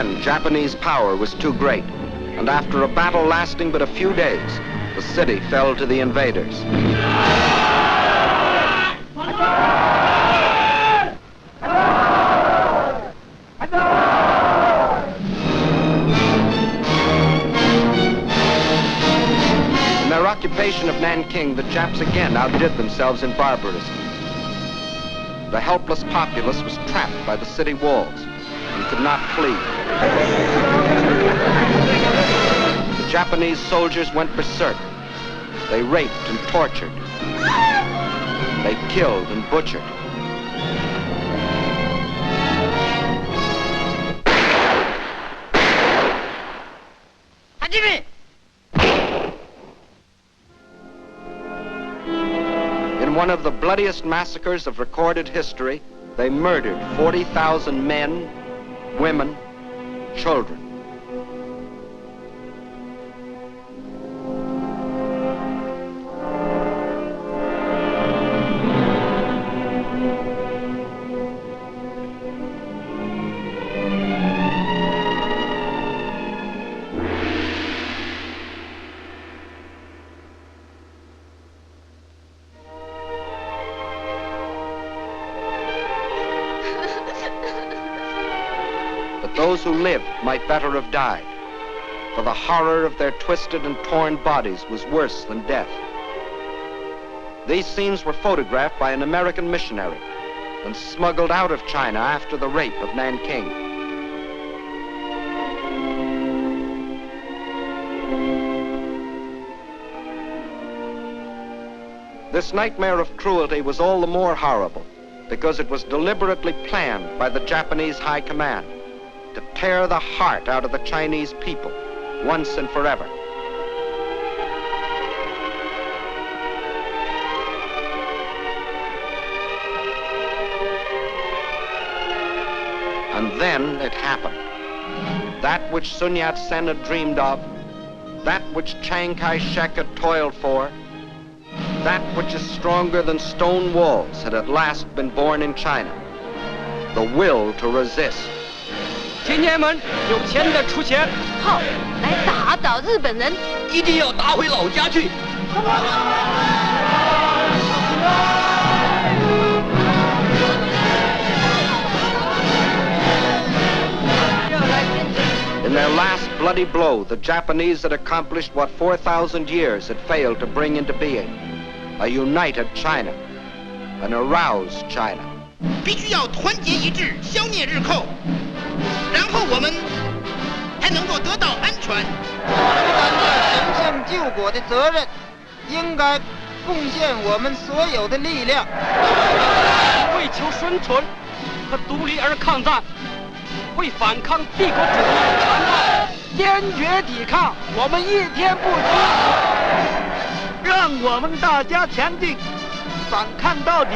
again, Japanese power was too great, and after a battle lasting but a few days, the city fell to the invaders. In their occupation of Nanking, the Japs again outdid themselves in barbarism. The helpless populace was trapped by the city walls and could not flee. The Japanese soldiers went berserk. They raped and tortured. They killed and butchered. In one of the bloodiest massacres of recorded history, they murdered 40,000 men, women, children. Those who lived might better have died, for the horror of their twisted and torn bodies was worse than death. These scenes were photographed by an American missionary and smuggled out of China after the rape of Nanking. This nightmare of cruelty was all the more horrible because it was deliberately planned by the Japanese High Command to tear the heart out of the Chinese people once and forever. And then it happened. That which Sun Yat-sen had dreamed of, that which Chiang Kai-shek had toiled for, that which is stronger than stone walls had at last been born in China, the will to resist. 青年们，有钱的出钱，好，来打倒日本人，一定要打回老家去。In their last bloody blow, the Japanese had accomplished what 4,000 years had failed to bring into being: a united China, an aroused China. 必须要团结一致，消灭日寇。 然后我们才能够得到安全。我们担着神圣救国的责任，应该贡献我们所有的力量，为求生存和独立而抗战，为反抗帝国主义的残暴，坚决抵抗。我们一天不息，让我们大家前进，反抗到底。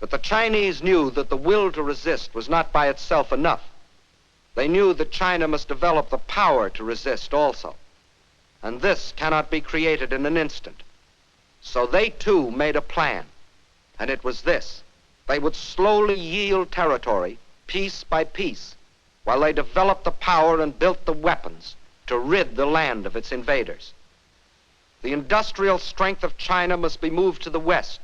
But the Chinese knew that the will to resist was not by itself enough. They knew that China must develop the power to resist also. And this cannot be created in an instant. So they too made a plan. And it was this: they would slowly yield territory, piece by piece, while they developed the power and built the weapons to rid the land of its invaders. The industrial strength of China must be moved to the west,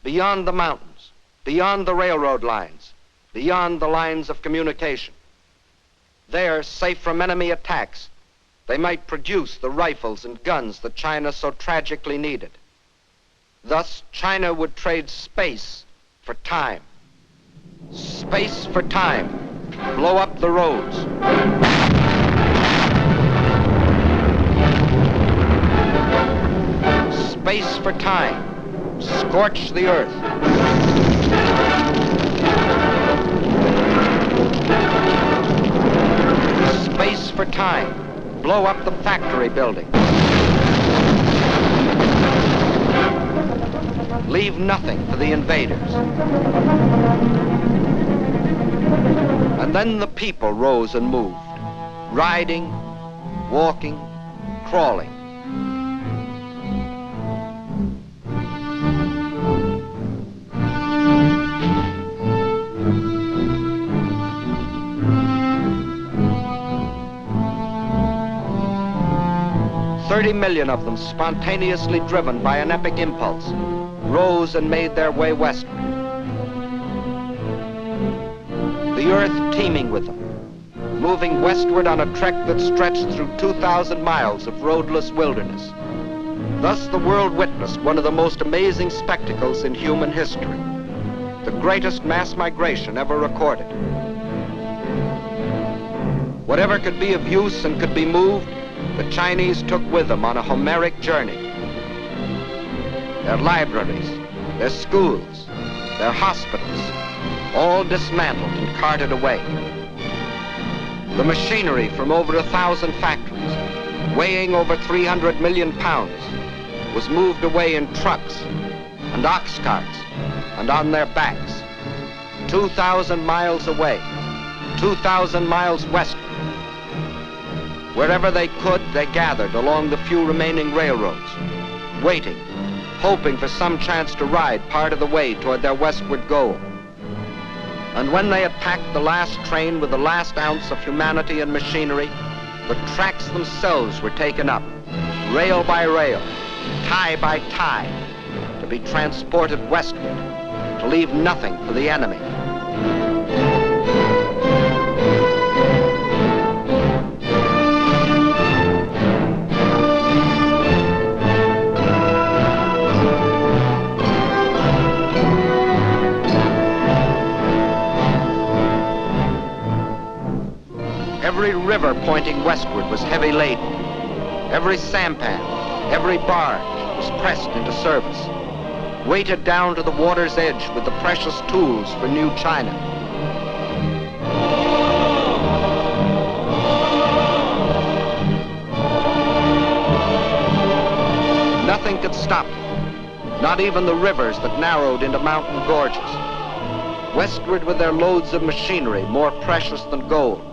beyond the mountains, beyond the railroad lines, beyond the lines of communication. There, safe from enemy attacks, they might produce the rifles and guns that China so tragically needed. Thus, China would trade space for time. Space for time. Blow up the roads. Space for time. Scorch the earth. Space for time. Blow up the factory building. Leave nothing for the invaders. And then the people rose and moved, riding, walking, crawling. 30 million of them, spontaneously driven by an epic impulse, rose and made their way westward. The earth teeming with them, moving westward on a trek that stretched through 2,000 miles of roadless wilderness. Thus the world witnessed one of the most amazing spectacles in human history, the greatest mass migration ever recorded. Whatever could be of use and could be moved, the Chinese took with them on a Homeric journey. Their libraries, their schools, their hospitals, all dismantled and carted away. The machinery from over 1,000 factories, weighing over 300 million pounds, was moved away in trucks and ox carts and on their backs, 2,000 miles away, 2,000 miles westward. Wherever they could, they gathered along the few remaining railroads, waiting, hoping for some chance to ride part of the way toward their westward goal. And when they had packed the last train with the last ounce of humanity and machinery, the tracks themselves were taken up, rail by rail, tie by tie, to be transported westward, to leave nothing for the enemy. Every river pointing westward was heavy laden. Every sampan, every barge was pressed into service, weighted down to the water's edge with the precious tools for new China. Nothing could stop them, not even the rivers that narrowed into mountain gorges. Westward with their loads of machinery, more precious than gold.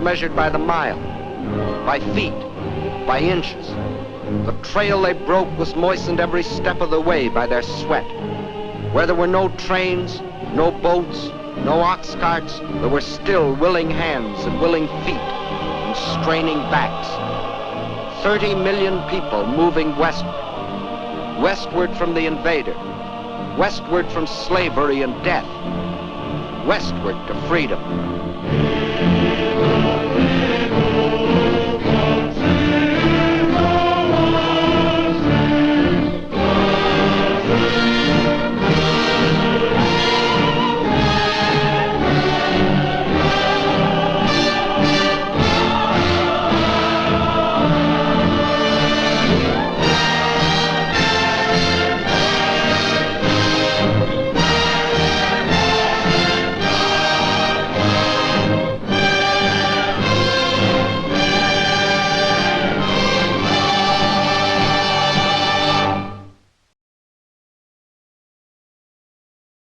Measured by the mile, by feet, by inches. The trail they broke was moistened every step of the way by their sweat. Where there were no trains, no boats, no ox carts, there were still willing hands and willing feet and straining backs. 30 million people moving westward, westward from the invader, westward from slavery and death, westward to freedom.